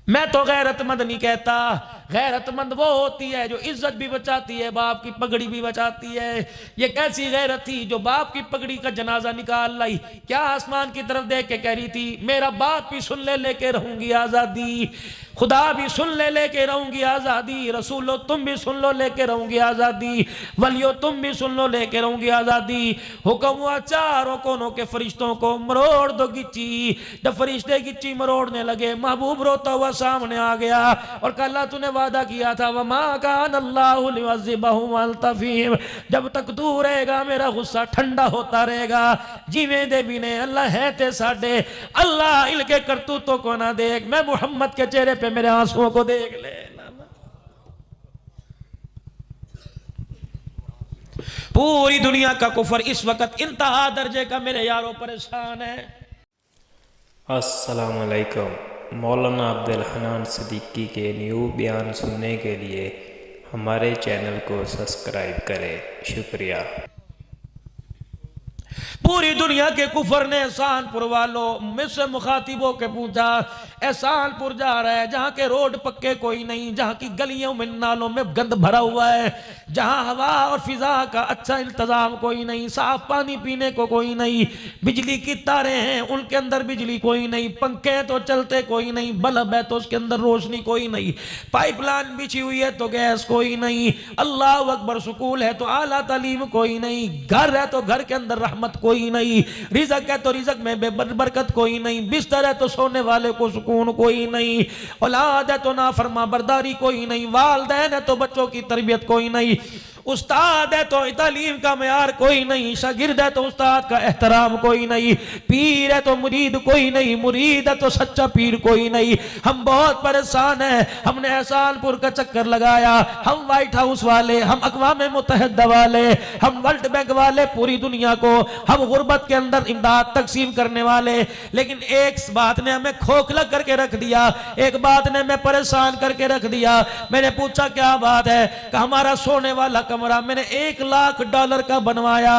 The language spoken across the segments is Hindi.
मैं तो गैरतमंद नहीं कहता, गैरतमंद वो होती है जो इज्जत भी बचाती है, बाप की पगड़ी भी बचाती है। ये कैसी गैरत थी जो बाप की पगड़ी का जनाजा निकाल लाई। क्या आसमान की तरफ देख के कह रही थी, मेरा बाप भी सुन ले लेके रहूंगी आजादी, खुदा भी सुन ले लेके रहूंगी आजादी, रसूलो तुम भी सुन लो लेके रहूंगी आजादी, वलियो तुम भी सुन लो लेके रहूंगी आजादी। हुक्म हुआ चारों कोनों के फरिश्तों को, मरोड़ दो गिच्ची। जब फरिश्ते गिच्ची मरोड़ने लगे, महबूब रोता हुआ सामने आ गया और कहा, अल्लाह तूने वादा किया था, वमा कान अल्लाहु लियुअज़्ज़िबहुम व अंता फ़ीहिम, जब तक तू रहेगा मेरा गुस्सा ठंडा होता रहेगा। जिवें दे भी ने अल्लाह है ते साडे, अल्लाह इनके करतूतों को ना देख, मैं मोहम्मद के चेहरे पे मेरे आंसुओं को देख ले। पूरी दुनिया का कुफर इस वक्त इंतहा दर्जे का मेरे यारों परेशान है। अस्सलाम वालेकुम। मौलाना अब्दुल हन्नान सिद्दीकी के न्यू बयान सुनने के लिए हमारे चैनल को सब्सक्राइब करें। शुक्रिया। पूरी दुनिया के कुफर ने एहसानपुर वालों मुझसे मुखातिबों के पूछा, एहसानपुर जा रहा है जहाँ के रोड पक्के कोई नहीं, जहाँ की गलियों में नालों में गंद भरा हुआ है, जहाँ हवा और फिजा का अच्छा इंतजाम कोई नहीं, साफ पानी पीने को कोई नहीं, बिजली की तारें हैं उनके अंदर बिजली कोई नहीं, पंखे तो चलते कोई नहीं, बल्ब है तो उसके अंदर रोशनी कोई नहीं, पाइपलाइन बिछी हुई है तो गैस कोई नहीं, अल्लाह अकबर, स्कूल है तो आला तालीम कोई नहीं, घर है तो घर के अंदर रहमत कोई नहीं, रिज़्क़ है तो रिज़्क़ में बेबरकत कोई नहीं, बिस्तर है तो सोने वाले को सुकून कोई नहीं, औलाद है तो नाफरमा बरदारी कोई नहीं, वालिदैन है तो बच्चों की तरबियत कोई नहीं, उस्ताद है तो तालीम का मयार कोई नहीं, शागिर्द है तो उस्ताद का एहतराम कोई नहीं, पीर है तो मुरीद कोई नहीं, मुरीद है तो सच्चा पीर कोई नहीं। हम बहुत परेशान हैं। हमने एहसानपुर का चक्कर लगाया, हम व्हाइट हाउस वाले, हम अक़वाम मुत्तहिदा वाले, हम वर्ल्ड बैंक वाले, पूरी दुनिया को हम गुर्बत के अंदर इमदाद तकसीम करने वाले, लेकिन एक बात ने हमें खोखला करके रख दिया, एक बात ने हमें परेशान करके रख दिया। मैंने पूछा क्या बात है? कि हमारा सोने वाला कमरा मैंने $1,00,000 का बनवाया,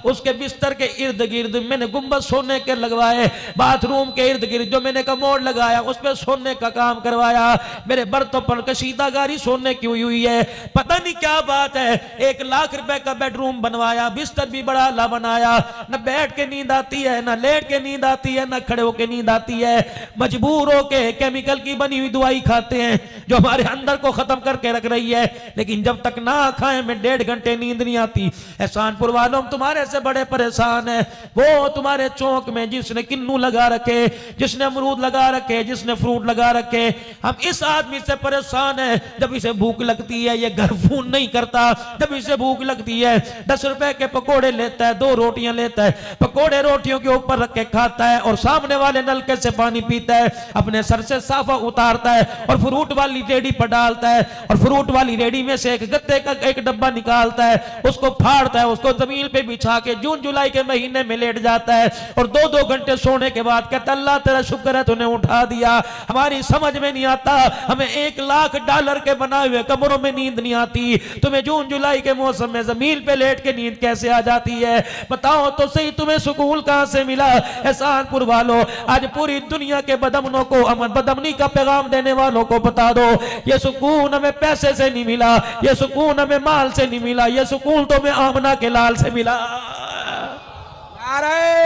उसके बिस्तर के इर्द गिर्द मैंने गुंबद सोने के लगवाए, बाथरूम के इर्द गिर्द जो मैंने कमोड लगाया उस पर सोने का काम करवाया, मेरे बर्तों पर कशीदाकारी सोने की हुई है, पता नहीं क्या बात है। $1,00,000 का बेडरूम बनवाया, बिस्तर भी बड़ा ला बनाया, न बैठ के नींद आती है, न लेट के नींद आती है, न खड़े होके नींद आती है, मजबूर होके केमिकल की बनी हुई दवाई खाते हैं जो हमारे अंदर को खत्म करके रख रही है, लेकिन जब तक ना खाए में 1.5 घंटे नींद नहीं आती। एहसानपुर वालों तुम्हारे से बड़े परेशान है, वो तुम्हारे चौक में जिसने किन्नू लगा रखे, जिसने अमरूद लगा रखे, जिसने फ्रूट लगा रखे, हम इस आदमी से परेशान है। जब इसे भूख लगती है ये घर फोन नहीं करता, जब इसे भूख लगती है 10 रुपए के पकोड़े लेता है, 2 रोटियां लेता है, पकोड़े रोटियों के ऊपर रख के खाता है और सामने वाले नलके से पानी पीता है, अपने सर से साफा उतारता है और फ्रूट वाली रेडी पर डालता है और फ्रूट वाली रेडी में से एक गत्ते का एक डब्बा निकालता है, उसको फाड़ता है, उसको जमीन पे बिछा के जून जुलाई के महीने में लेट जाता है और 2-2 घंटे सोने के बाद कहता अल्लाह तेरा शुक्र है तूने उठा दिया। हमारी समझ में नहीं आता, हमें $1,00,000 के बनाए हुए कमरों में नींद नहीं आती, तुम्हें जून जुलाई के मौसम में जमीन पे लेट के नींद कैसे आ जाती है? बताओ तो सही, तुम्हें सुकून कहां से मिला? एहसानपुर वालों, आज पूरी दुनिया के बदमनों को, अमन बदमनी का पैगाम देने वालों को बता दो, ये सुकून हमें पैसे से नहीं मिला, ये सुकून हमें माल से नहीं मिला, ये सुकून तो हमें आमना के लाल से मिला।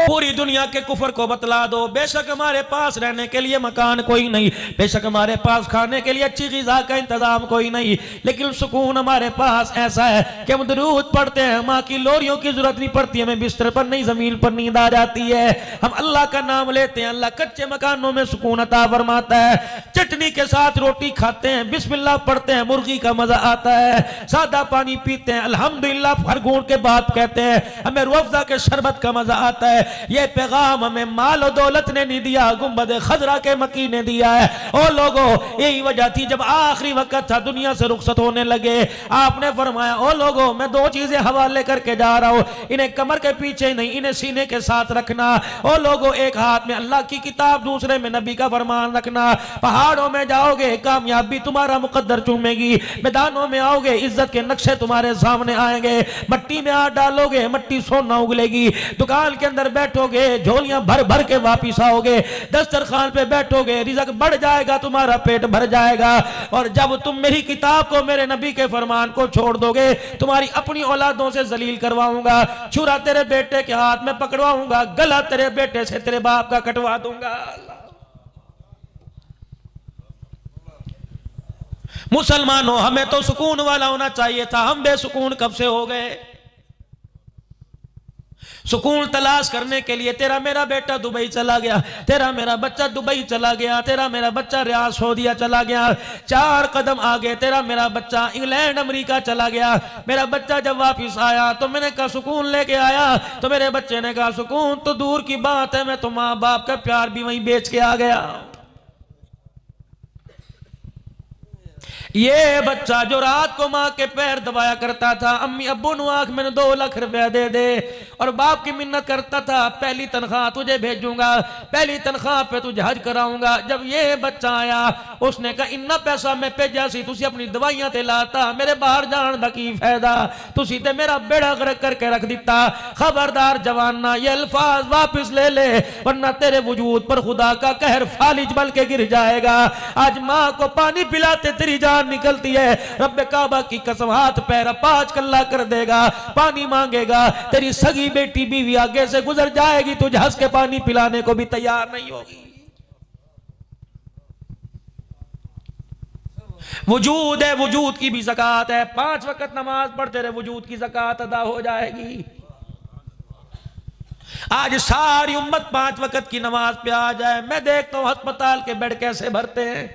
पूरी दुनिया के कुफर को बतला दो, बेशक हमारे पास रहने के लिए मकान कोई नहीं, बेशक हमारे पास खाने के लिए अच्छी ग़िज़ा का इंतजाम कोई नहीं, लेकिन सुकून हमारे पास ऐसा है कि हम दुरूद पढ़ते हैं, माँ की लोरियों की जरूरत नहीं पड़ती, हमें बिस्तर पर नहीं जमीन पर नींद आ जाती है, हम अल्लाह का नाम लेते हैं, अल्लाह कच्चे मकानों में सुकून अता फरमाता है, चटनी के साथ रोटी खाते हैं, बिस्मिल्लाह पढ़ते हैं, मुर्गी का मजा आता है, सादा पानी पीते हैं, अल्हम्दुलिल्लाह हर घूंट के बाद कहते हैं, हमें रूह-अफ़ज़ा के शरबत का मजा आता है। ये पैगाम हमें माल और दौलत ने नहीं दिया, गुंबद खजरा के मकी ने दिया है। ओ लोगों, यही वजह थी जब आखिरी वक्त था दुनिया से रुखसत होने लगे, आपने फरमाया ओ लोगों मैं 2 चीजें हवाले करके जा रहा हूं, इन्हें कमर के पीछे नहीं इन्हें सीने के साथ रखना। ओ लोगों, एक हाथ में अल्लाह की किताब, दूसरे में नबी का फरमान रखना। पहाड़ों में जाओगे कामयाबी तुम्हारा मुकद्दर चूमेगी, मैदानों में आओगे इज्जत के नक्शे तुम्हारे सामने आएंगे, मट्टी में हाथ डालोगे मट्टी सोना उगलेगी, दुकान दस्तरखान के अंदर बैठोगे, झोलियां भर भर के वापिस आओगे, दस्तरखान पे बैठोगे, रिज़्क़ बढ़ जाएगा, तुम्हारा पेट भर जाएगा। और जब तुम मेरी किताब को, मेरे नबी के फरमान को छोड़ दोगे, तुम्हारी अपनी औलादों से जलील करवाऊंगा, छुरा तेरे बेटे के हाथ में पकड़वाऊंगा, गला तेरे बेटे से तेरे बाप का कटवा दूंगा। मुसलमानों, हमें तो सुकून वाला होना चाहिए था, हम बेसुकून कब से हो गए। सुकून तलाश करने के लिए तेरा मेरा बेटा दुबई चला गया, तेरा मेरा बच्चा दुबई चला गया, तेरा मेरा बच्चा रियाद सऊदीया चला गया, 4 कदम आगे तेरा मेरा बच्चा इंग्लैंड अमेरिका चला गया। मेरा बच्चा जब वापिस आया तो मैंने कहा सुकून लेके आया, तो मेरे बच्चे ने कहा सुकून तो दूर की बात है, मैं तो माँ बाप का प्यार भी वहीं बेच के आ गया। ये बच्चा जो रात को माँ के पैर दबाया करता था, अम्मी अब्बू नु आंख मैंने 2 लाख रुपया दे दे, और बाप की मिन्नत करता था पहली तनख्वाह तुझे भेजूंगा, पहली तनख्वाह पे तुझे हज कराऊंगा। जब ये बच्चा आया उसने कहा इन्ना पैसा मैं भेजा सी, तुसी अपनी दवाइयां ते लाता, मेरे बाहर जान दा की फायदा, तुसी ते मेरा बेड़ा गर्क करके रख दिता। खबरदार जवाना, ये अल्फाज वापिस ले ले, वरना तेरे वजूद पर खुदा का कहर फालिज बन के गिर जाएगा। आज माँ को पानी पिलाते तेरी जान निकलती है, रब्बे काबा की कसम हाथ पैर 5 कल्ला कर देगा, पानी मांगेगा, तेरी सगी बेटी बीवी आगे से गुजर जाएगी, तुझे हंस के पानी पिलाने को भी तैयार नहीं होगी। वजूद है, वजूद की भी ज़कात है, 5 वक्त नमाज पढ़ते रहे, वजूद की ज़कात अदा हो जाएगी। आज सारी उम्मत 5 वक्त की नमाज पे आ जाए, मैं देखता हूं अस्पताल के बेड कैसे भरते हैं,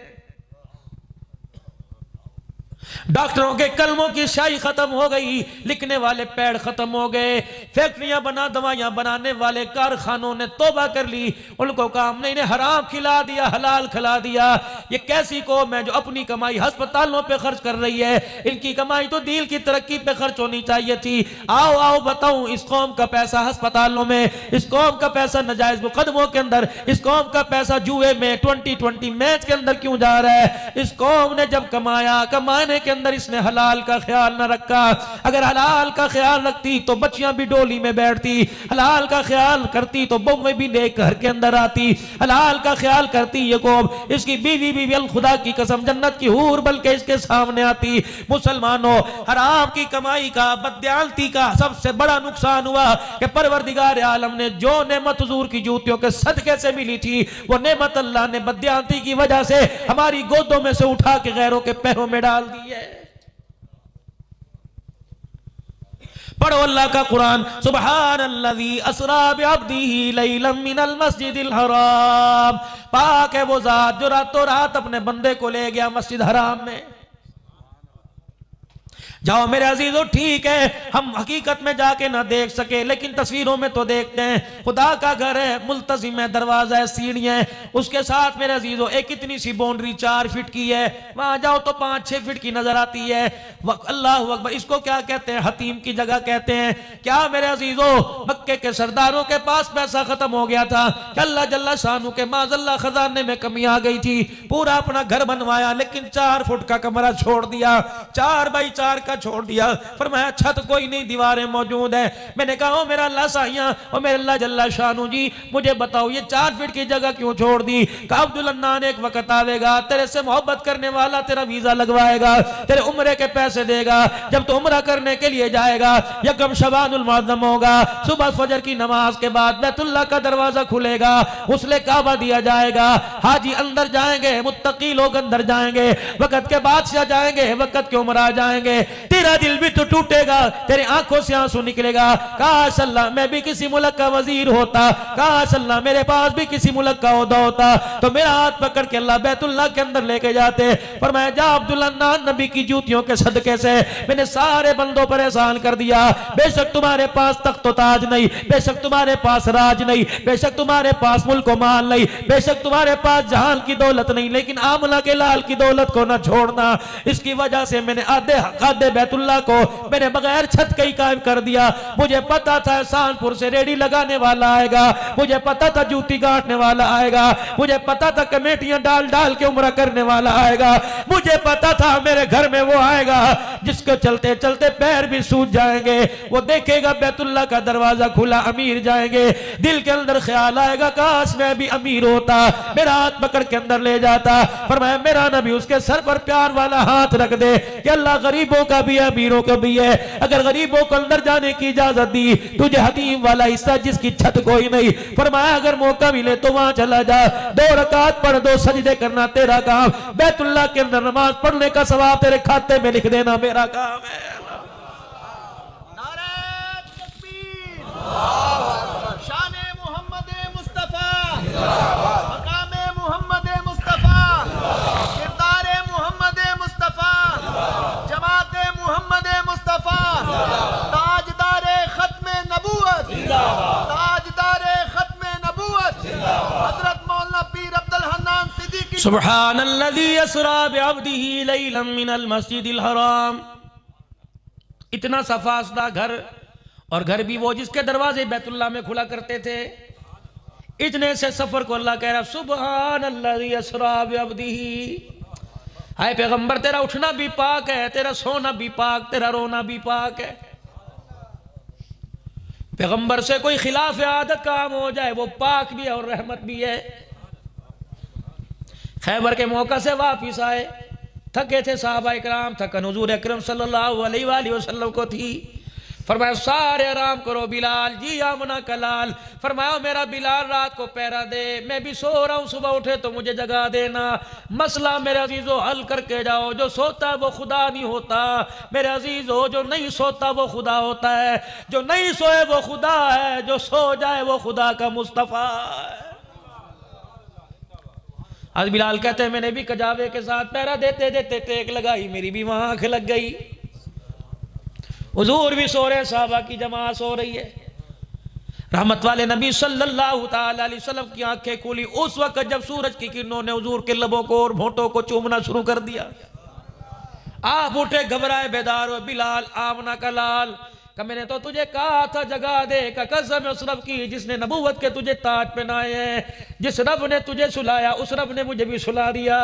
डॉक्टरों के कलमों की शाही खत्म हो गई, लिखने वाले पैड खत्म हो गए, फैक्ट्रियां बना दवाइयां बनाने वाले कारखानों ने तौबा कर ली, उनको काम नहीं ने हराम खिला दिया, हलाल खिला दिया। ये कैसी कौम है जो अपनी कमाई अस्पतालों पे खर्च कर रही है, इनकी कमाई तो दीन की तरक्की पे खर्च होनी चाहिए थी। आओ आओ बताऊं, इस कौम का पैसा अस्पतालों में, इस कौम का पैसा नाजायज मुकदमों के अंदर, इस कौम का पैसा जुए में 2020 मैच के अंदर क्यों जा रहा है। इस कौम ने जब कमाया, कमाने के अंदर इसने हलाल का ख्याल न रखा। अगर हलाल का ख्याल रखती तो बच्चियां भी डोली में बैठती, हलाल का ख्याल करती तो बहुएं भी लेकर घर के अंदर आती, हलाल का ख्याल करती ये कौम, इसकी बीवी भी खुदा की कसम जन्नत की हूर बल्कि इसके सामने आती। मुसलमानों, हराम की कमाई का, बददियानती का सबसे बड़ा नुकसान हुआ कि परवरदिगार आलम ने जो नेमत हुजूर की जूतियों के सदके से मिली थी, वो नेमत अल्लाह ने बददियानती की वजह से हमारी गोदों में से उठा के गैरों के पैरों में डाल दी है। पढ़ो अल्लाह का कुरान, सुब्हानल्लज़ी अस्रा बिअब्दिही लैलन मिनल मस्जिदिल हराम, पाक है वो जात जो रातों रात अपने बंदे को ले गया मस्जिद हराम में। जाओ मेरे अजीजों, ठीक है हम हकीकत में जाके ना देख सके, लेकिन तस्वीरों में तो देखते हैं। खुदा का घर है, मुल्तजिम है, दरवाजा है, सीढ़ियां है, उसके साथ मेरे अजीजों एक इतनी सी बाउंड्री 4 फीट की है, वहां जाओ तो 5-6 फीट की नजर आती है। अल्लाह अकबर, इसको क्या कहते हैं? हतीम की जगह कहते हैं। क्या मेरे अजीजों, मक्के के सरदारों के पास पैसा खत्म हो गया था, अल्लाह जल्ला शानू के माज़ल्ला खजाने में कमी आ गई थी, पूरा अपना घर बनवाया, लेकिन 4 फुट का कमरा छोड़ दिया, 4 बाई 4 का छोड़ दिया। फरमाया छत कोई नहीं, दीवारें मौजूद है। मैंने कहा ओ मेरा अल्लाह साहिया, ओ मेरे अल्लाह जल्ला शानू जी, मुझे बताओ ये 4 फीट की जगह क्यों छोड़ दी? कहा अब्दुल अन्नान, एक वक्त आवेगा तेरे से मोहब्बत करने वाला तेरा वीजा लगवाएगा, तेरे उम्रे के पैसे देगा, जब तो उम्रा करने के लिए जाएगा, यकम शबानुल मुअज़्ज़म होगा, सुबह फजर की नमाज के बाद बैतुल्लाह का दरवाजा खुलेगा, गुस्ले काबा दिया जाएगा, हाजी अंदर जाएंगे, मुत्तकी लोग अंदर जाएंगे, वक्त के बादशाह जाएंगे, वक्त के उमरा जाएंगे, तेरा दिल भी तो टूटेगा, तेरी आंखों से आंसू निकलेगा। काश अल्लाह मैं भी किसी मुल्क का वजीर होता, काश अल्लाह मेरे पास भी किसी मुल्क का ओहदा होता, तो मेरा हाथ पकड़ के अल्लाह बैतुल्लाह के अंदर लेके जाते। पर मैं जा अब्दुल अन्नान, नबी की जूतियों के सदके से मैंने सारे बंदों पर एहसान कर दिया। बेशक तुम्हारे पास तख्त ताज नहीं, बेशक तुम्हारे पास राज नहीं, बेशक तुम्हारे पास मुल्क माल नहीं, बेशक तुम्हारे पास जहान की दौलत नहीं, लेकिन आमला के लाल की दौलत को ना छोड़ना। इसकी वजह से मैंने आधे बैतुल्ला को मैंने बगैर छत के ही कायम कर दिया। मुझे पता था एहसानपुर से रेडी लगाने वाला आएगा, मुझे पता था जूती गांठने वाला आएगा, मुझे पता था कमेटियां डाल डाल के उम्रा करने वाला आएगा, मुझे पता था मेरे घर में वो आएगा जिसको चलते चलते पैर भी सूज जाएंगे। वो देखेगा बैतुल्ला का दरवाजा खुला, अमीर जाएंगे, दिल के अंदर ख्याल आएगा काश मैं भी अमीर होता, मेरा हाथ पकड़ के अंदर ले जाता। फरमाया मेरा नबी उसके सर पर प्यार वाला हाथ रख दे कि अल्लाह गरीबों का भी है अमीरों का भी है, अगर गरीबों को अंदर जाने की इजाजत दी, तुझे हतीम वाला हिस्सा जिसकी छत कोई नहीं, फरमाया अगर मौका मिले तो वहां चला जा, 2 रकात पढ़, 2 सजदे करना तेरा काम, बैतुल्ला के अंदर नमाज पढ़ने का सवाब तेरे खाते में लिख देना मेरा काम है। शाने मोहम्मद मुस्तफा, मकामे मोहम्मद मुस्तफा, किरदारे मोहम्मद मुस्तफा, जमाते मोहम्मद मुस्तफा, ताजदारे खत्मे नबूवत, ताजदारे खत्मे नबूवत, हजरत मौलाना पीर अब्दुल हन्नान सिद्दीकी। सुब्हानल्लज़ी अस्रा बिअब्दिही लैलन मिनल मस्जिदिल हराम। इतना सा फासला घर, और घर भी वो जिसके दरवाजे बैतुल्ला में खुला करते थे। इतने से सफर को अल्लाह कह रहा सुब्हानल्लज़ी अस्रा बिअब्दिही। हाय पैगंबर तेरा उठना भी पाक है, तेरा सोना भी पाक, तेरा रोना भी पाक है। पैगंबर से कोई खिलाफ आदत काम हो जाए वो पाक भी है और रहमत भी है। खैबर के मौका से वापिस आए, थके थे साहबा इकराम, थकन हुजूर अकरम सल्लल्लाहु अलैहि वसल्लम को थी। फरमाया सारे आराम करो, बिलाल जी आमना कलाल, फरमाया मेरा बिलाल रात को पहरा दे, मैं भी सो रहा हूँ, सुबह उठे तो मुझे जगा देना। मसला मेरे अजीजों हल करके जाओ, जो सोता है वो खुदा नहीं होता मेरे अजीजों, जो नहीं सोता वो खुदा होता है, जो नहीं सोए वो खुदा है, जो सो जाए वो खुदा का मुस्तफा है। आज बिलाल कहते हैं मैंने भी कजावे के साथ पहरा देते देते टेक लगाई, मेरी भी वहां आंख लग गई। हुजूर भी सो रहे, साहबा की जमात सो रही है। रहमत वाले नबी सल्लल्लाहु ताला अलैहि वसल्लम की आंखें खुली उस वक्त जब सूरज की किरणों ने हुजूर के लबों को और होठों को चूमना शुरू कर दिया। आप उठे, घबराए, बेदार हो, बिलाल आमना का लाल का मैंने तो तुझे कहा था जगा दे, का कसम उस रब की जिसने नबूवत के तुझे ताज पहनाए हैं, जिस रब ने तुझे सुलाया उस रब ने मुझे भी सुला दिया।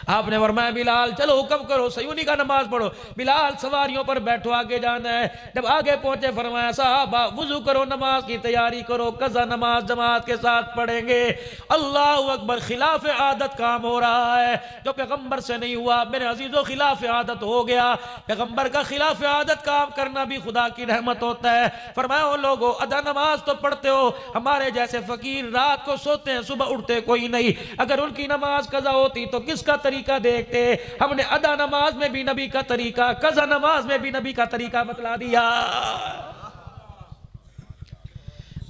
आपने फरमाया बिलाल चलो हुक्म करो, सयूनी का नमाज पढ़ो। बिलाल सवारियों पर बैठो, आगे जाना है। जब आगे पहुंचे फरमाया साहबा वुजू करो, नमाज की तैयारी करो, कज़ा नमाज जमात के साथ पढ़ेंगे। अल्लाह अकबर, खिलाफ आदत काम हो रहा है जो पैगंबर से नहीं हुआ। मेरे अजीजों खिलाफ आदत हो गया। पैगंबर का खिलाफ आदत काम करना भी खुदा की रहमत होता है। फरमाया लोगो अदा नमाज तो पढ़ते हो, हमारे जैसे फकीर रात को सोते हैं, सुबह उठते कोई नहीं। अगर उनकी नमाज कज़ा होती तो किसका तरीका देखते? हमने अदा नमाज में भी नबी का तरीका, कज़ा नमाज में भी नबी का तरीका बतला दिया।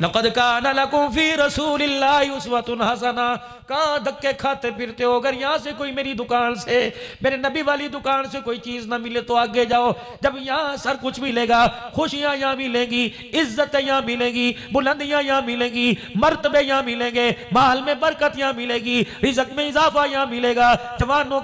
लक़द काना लकुम फी रसूलिल्लाहि उस्वतुन हसना। कहाँ धक्के खाते फिरते हो? अगर यहाँ से कोई मेरी दुकान से, मेरे नबी वाली दुकान से कोई चीज ना मिले तो आगे जाओ। जब यहाँ सर कुछ मिलेगा, खुशियां यहाँ मिलेंगी, इज्जतें यहाँ मिलेंगी, बुलंदियां यहाँ मिलेंगी, मर्तबे यहाँ मिलेंगे, माल में बरकत यहाँ मिलेगी, रिज़्क़ में इजाफा यहाँ मिलेगा, जवानों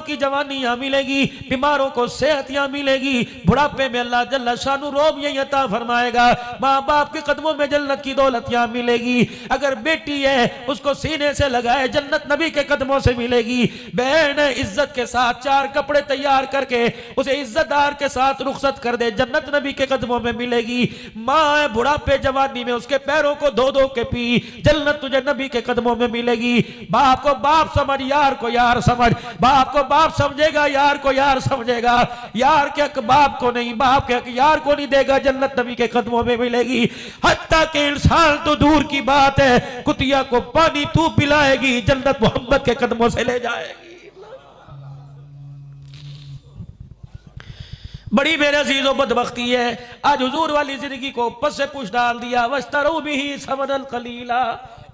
की जवानी यहाँ मिलेगी, बीमारों को सेहत यहाँ मिलेगी, बुढ़ापे में अल्लाह जल्ल शानु रोब यही अता फरमाएगा। माँ बाप के कदमों में जन्नत की दौलत यहाँ मिलेगी। अगर बेटी है उसको सीने से लगाए, जन्नत नबी के कदमों से मिलेगी। बहन है, इज्जत के साथ 4 कपड़े तैयार करके उसे इज्जतदार के साथ रुखसत कर दे, जन्नत नबी के कदमों में मिलेगी। माँ है, बुढ़ापे जवानी में उसके पैरों को धो धो के पी, जन्नत तुझे नबी के कदमों में मिलेगी। बाप को बाप समझ, यार को यार समझ। बाप को बाप समझेगा, यार को यार समझेगा। यार के हक बाप को नहीं, बाप के हक यार को नहीं देगा, जन्नत नबी के कदमों में मिलेगी। हत्ता के इंसान तो दूर की बात है, कुतिया को पानी तू पिलाएगी, जन्नत मोहम्मद के कदमों से ले जाएगी। बड़ी मेरे अजीजों बदबख्ती है, आज हुजूर वाली जिंदगी को ऊपर से पुश डाल दिया। वस्तरू बिही समनल कलीला,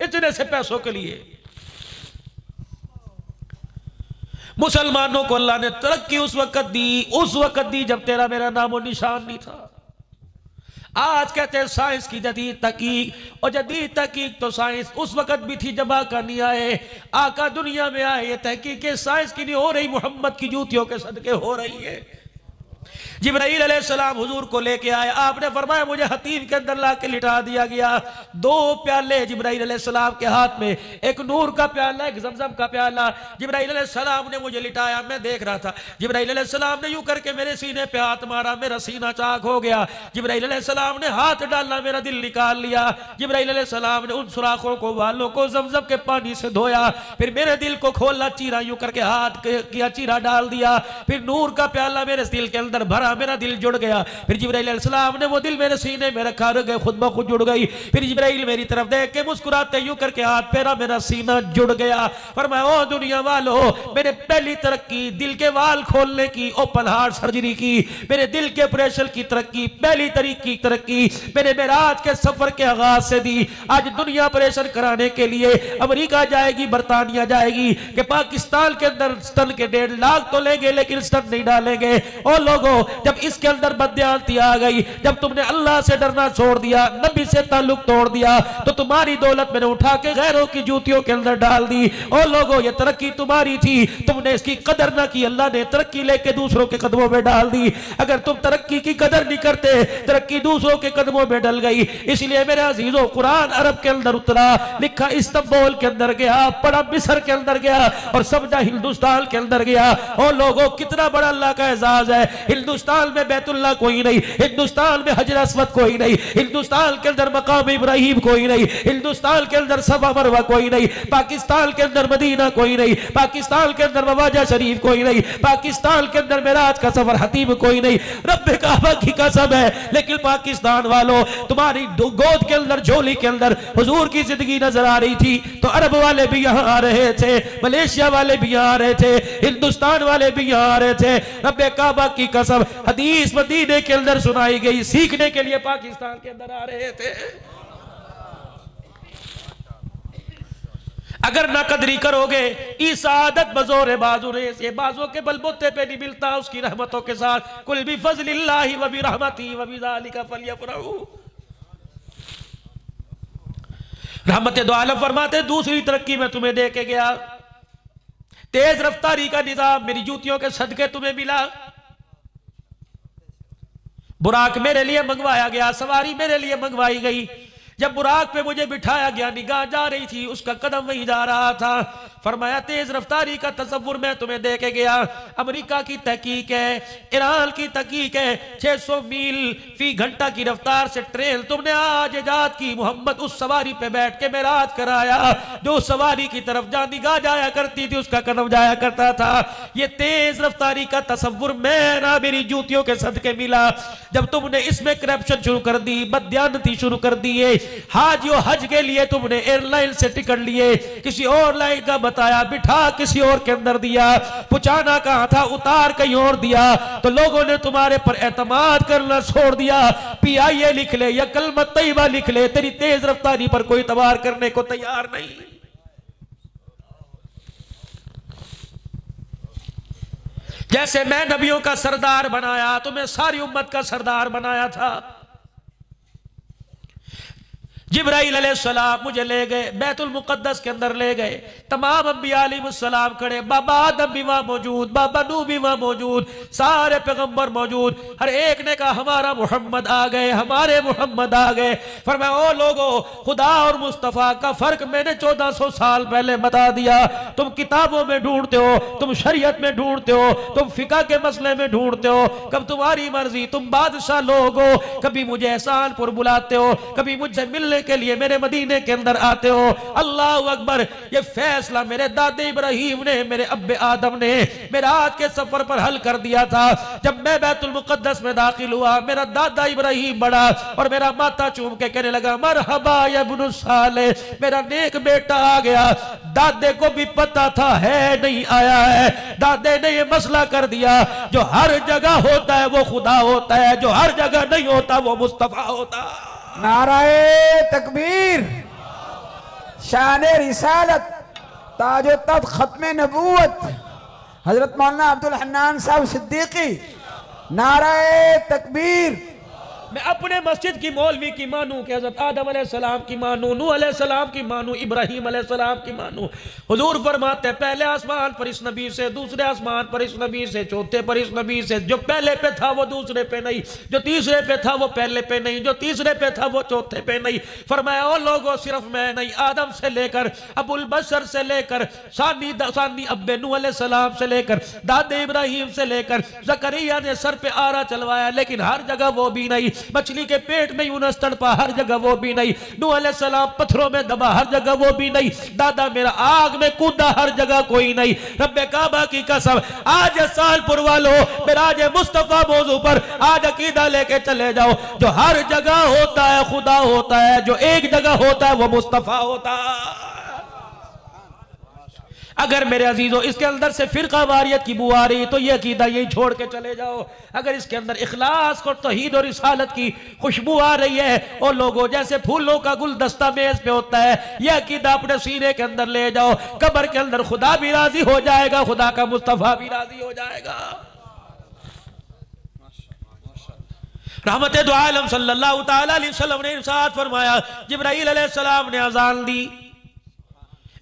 इतने से पैसों के लिए मुसलमानों को अल्लाह ने तरक्की उस वक्त दी जब तेरा मेरा नामो निशान नहीं था। आज कहते हैं साइंस की जदीद तहकीक, और जदीद तहकीक तो साइंस उस वक्त भी थी जब आका नहीं आए। आका दुनिया में आए, ये तहकीक साइंस की नहीं हो रही, मोहम्मद की जूतियों के सदके हो रही है। जिब्राईल अलैहिस्सलाम हुजूर को लेके आए। आपने फरमाया मुझे हतीम के अंदर ला के लिटा दिया गया। 2 प्याले जिब्राईल अलैहिस्सलाम के हाथ में, एक नूर का प्याला, एक ज़मज़म का प्याला। जिब्राईल अलैहिस्सलाम ने मुझे लिटाया, मैं देख रहा था। जिब्राईल अलैहिस्सलाम ने यूं करके मेरे सीने पे हाथ मारा, मेरा सीना चाक हो गया। जिब्राईल अलैहिस्सलाम ने हाथ डाला, मेरा दिल निकाल लिया। जिब्राईल अलैहिस्सलाम ने उन सुराखों को, वालों को ज़मज़म के पानी से धोया, फिर मेरे दिल को खोला, चीरा यूं करके हाथ किया, चीरा डाल दिया। फिर नूर का प्याला मेरे दिल के अंदर भरा, मेरा दिल जुड़ गया। फिर जिब्राईल अलैहिस्सलाम ने वो दिल मेरे सीने में रखा, खुद ब खुद जुड़ गई। फिर जिब्राईल मेरी तरफ देख के मुस्कुराते यूं करके हाथ फेरा, मेरा सीना जुड़ गया। फरमाया ओ दुनिया वालों, मैंने पहली तरक्की दिल के वाल खोलने की, ओपन हार्ट सर्जरी की, मेरे दिल के ऑपरेशन की तरक्की, पहली तरक्की मैंने मेराज के सफर के आगाज से दी। आज दुनिया ऑपरेशन कराने के लिए अमेरिका जाएगी, बरतानिया जाएगी, कि पाकिस्तान के अंदर स्तन के 1.5 लाख तो लेंगे लेकिन स्तन नहीं डालेंगे। ओ लोगों, जब इसके अंदर बददियानती आ गई, जब तुमने अल्लाह से डरना छोड़ दिया, नबी से ताल्लुक तोड़ दिया, तो तुम्हारी दौलत मैंने उठा के गैरों की जूतियों के अंदर डाल दी। ओ लोगों, ये तरक्की तुम्हारी थी, तुमने इसकी कदर ना की, अल्लाह ने तरक्की लेके दूसरों के कदमों में डाल दी। अगर तुम तरक्की की कदर नहीं करते, तरक्की दूसरों के कदमों में डल गई। इसलिए मेरे अजीजों, कुरान अरब के अंदर उतरा, लिखा इस्तांबुल के अंदर गया, पढ़ा मिस्र के अंदर गया, और समझा हिंदुस्तान के अंदर गया। ओ लोगों, कितना बड़ा अल्लाह का एजाज है। हिंदुस्तान में बैतुल्लाह कोई नहीं, हिंदुस्तान में हजर अस्वद कोई नहीं, हिंदुस्तान के अंदर मकाम इब्राहिम कोई नहीं, हिंदुस्तान के अंदर सफा मरवा कोई नहीं, पाकिस्तान के अंदर मदीना कोई नहीं, पाकिस्तान के अंदर मवाजा शरीफ कोई नहीं, पाकिस्तान के अंदर मेराज का सफर हतीम कोई नहीं। रब्बे काबा की कसम है, लेकिन पाकिस्तान वालों, तुम्हारी गोद के अंदर, झोली के अंदर हुजूर की जिंदगी नजर आ रही थी, तो अरब वाले भी यहाँ आ रहे थे, मलेशिया वाले भी यहाँ आ रहे थे, हिंदुस्तान वाले भी यहाँ आ रहे थे। रब्बे काबा की कसम, हदीस मदीने के अंदर सुनाई गई, सीखने के लिए पाकिस्तान के अंदर आ रहे थे। अगर ना कदरी करोगे, इस आदत बजोरे बाजुरे, ये बाजों के बलबूते पे नहीं मिलता, उसकी रहमतों के साथ। कुल भी फज़लिल्लाहि व बिरहमतिही व बिज़ालिका फलयफ़रहू। रहमत दो आलम फरमाते, दूसरी तरक्की में तुम्हें दे के गया, तेज रफ्तारी का निजाम मेरी जूतियों के सदके तुम्हें मिला। बुराक मेरे लिए मंगवाया गया, सवारी मेरे लिए मंगवाई गई। जब बुराक पे मुझे बिठाया गया, निगाह जा रही थी, उसका कदम वहीं जा रहा था। फरमाया तेज रफ्तारी का तसव्वुर मैं तुम्हें दे के गया। अमेरिका की तहकीक है, ईरान की तहकीक है, 600 मील फी घंटा की रफ्तार से ट्रेन तुमने आज इजाद की। मोहम्मद उस सवारी पे बैठ के मेराज कराया, जो सवारी की तरफ जहां निगाह जाया करती थी उसका कदम जाया करता था। ये तेज रफ्तारी का तसव्वुर मैं ना मेरी जूतियों के सदके मिला। जब तुमने इसमें करप्शन शुरू कर दी, बददियानती शुरू कर दी है, हाजियों हज के लिए तुमने एयरलाइन से टिकट लिए, किसी और लाइन का बताया, बिठा किसी और के अंदर दिया, पुचाना कहा था उतार कहीं और दिया, तो लोगों ने तुम्हारे पर एतमाद करना छोड़ दिया। PIA लिख ले या कलमा तैयबा लिख ले, तेरी तेज रफ्तारी पर कोई तबार करने को तैयार नहीं। जैसे मैं नबियों का सरदार बनाया, तुम्हें सारी उम्मत का सरदार बनाया था। जिब्राईल अलैहिस्सलाम मुझे ले गए, बैतुल मुक़द्दस के अंदर ले गए, तमाम अंबिया अलैहिमुस्सलाम खड़े, बाबा आदम भी वहां मौजूद, बाबा नूह भी वहां मौजूद, सारे पैगंबर मौजूद। हर एक ने कहा हमारा मोहम्मद आ गए, हमारे मोहम्मद आ गए। फरमाया ओ लोगो, खुदा और मुस्तफ़ा का फर्क मैंने 1400 साल पहले बता दिया। तुम किताबों में ढूंढते हो, तुम शरीयत में ढूंढते हो, तुम फिका के मसले में ढूंढते हो, कब तुम्हारी मर्जी, तुम बादशाह लोग हो, कभी मुझे एहसानपुर बुलाते हो, कभी मुझसे मिलने के लिए मेरे मदीने के अंदर आते हो। अल्लाह अकबर, ये फैसला मेरे दादे इब्राहिम ने, मेरे अब्बे आदम ने मेराज के सफर पर हल कर दिया था। जब मैं बैतुल मुक़द्दस में दाखिल हुआ, मेरा दादा इब्राहिम बड़ा और मेरा माता चूम के कहने लगा मरहबा या इब्नु सालेह, मेरा नेक बेटा आ गया। दादे को भी पता था है नहीं आया है। दादे ने ये मसला कर दिया, जो हर जगह होता है वो खुदा होता है, जो हर जगह नहीं होता वो मुस्तफा होता। नाराए तकबीर, शान रिसालत, ताजो तख्त खत्म नबूवत हजरत मौलाना अब्दुल हन्नान साहब सिद्दीकी। नाराए तकबीर, मैं अपने मस्जिद की मौलवी की मानूं कि हज़रत आदम अलैहिस्सलाम की मानूं, नूह अलैहिस्सलाम की मानूं, इब्राहीम अलैहिस्सलाम की मानूं। हुजूर फरमाते पहले आसमान पर इस नबी से, दूसरे आसमान पर इस नबी से, चौथे पर इस नबी से, जो पहले पे था वो दूसरे पे नहीं, जो तीसरे पे था वो पहले पे नहीं, जो तीसरे पे था वो चौथे पे नहीं। फरमाया ओ लोगों सिर्फ मैं नहीं, आदम से लेकर अबुल बशर से लेकर सानी अब्बे नूह अलैहिस्सलाम से लेकर दादे इब्राहीम से लेकर ज़करिया ने सर पे आरा चलवाया, लेकिन हर जगह वो भी नहीं। मछली के पेट में यूनुस तड़पा, हर जगह वो भी नहीं। नूह अलैहिस्सलाम पत्थरों में दबा, हर जगह वो भी नहीं। दादा मेरा आग में कूदा, हर जगह कोई नहीं। रब्बे काबा की कसम, आज सालपुर वालों मिराज मुस्तफा मौजू पर आज अकीदा लेके चले जाओ, जो हर जगह होता है खुदा होता है, जो एक जगह होता है वो मुस्तफा होता है। अगर मेरे अजीजों इसके अंदर से फिरका वारियत की बू आ रही तो ये अकीदा यही छोड़ के चले जाओ। अगर इसके अंदर इखलास और तौहीद और रिसालत की खुशबू आ रही है और लोगों जैसे फूलों का गुलदस्ता मेज पे होता है, ये अकीदा अपने सीने के अंदर ले जाओ। कब्र के अंदर खुदा भी राजी हो जाएगा, खुदा का मुस्तफा भी राजी हो जाएगा। रहमत दो आलम सल्लल्लाहु तआला अलैहि वसल्लम ने इरशाद फरमाया, जिब्राईल अलैहिस्सलाम ने अजान दी,